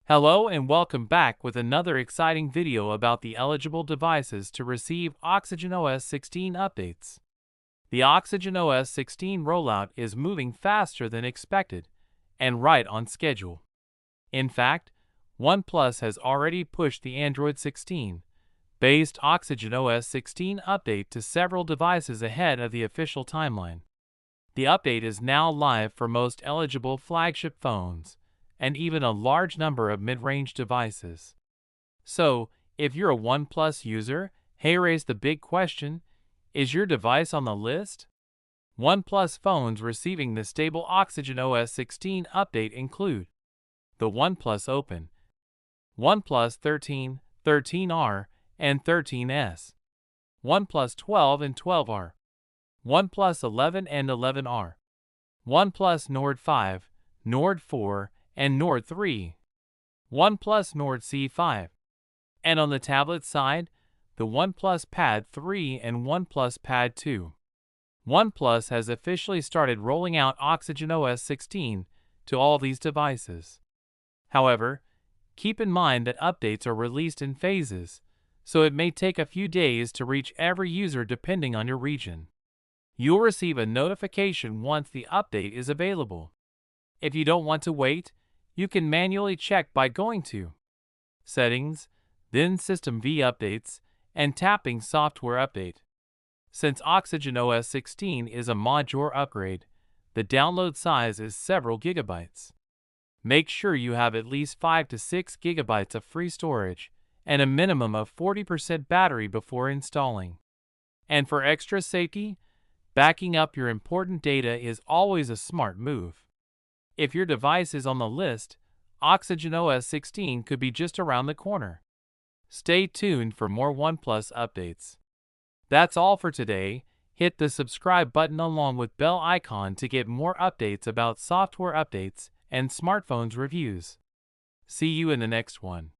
Hello and welcome back with another exciting video about the eligible devices to receive OxygenOS 16 updates. The OxygenOS 16 rollout is moving faster than expected and right on schedule. In fact, OnePlus has already pushed the Android 16-based OxygenOS 16 update to several devices ahead of the official timeline. The update is now live for most eligible flagship phones and even a large number of mid-range devices. So, if you're a OnePlus user, hey, raise the big question, is your device on the list? OnePlus phones receiving the stable OxygenOS 16 update include the OnePlus Open, OnePlus 13, 13R, and 13S, OnePlus 12 and 12R, OnePlus 11 and 11R, OnePlus Nord 5, Nord 4, and Nord 3, OnePlus Nord C5, and on the tablet side, the OnePlus Pad 3 and OnePlus Pad 2. OnePlus has officially started rolling out OxygenOS 16 to all these devices. However, keep in mind that updates are released in phases, so it may take a few days to reach every user depending on your region. You'll receive a notification once the update is available. If you don't want to wait, you can manually check by going to Settings, then System V Updates, and tapping Software Update. Since OxygenOS 16 is a modular upgrade, the download size is several gigabytes. Make sure you have at least 5 to 6 gigabytes of free storage and a minimum of 40% battery before installing. And for extra safety, backing up your important data is always a smart move. If your device is on the list, OxygenOS 16 could be just around the corner. Stay tuned for more OnePlus updates. That's all for today. Hit the subscribe button along with bell icon to get more updates about software updates and smartphones reviews. See you in the next one.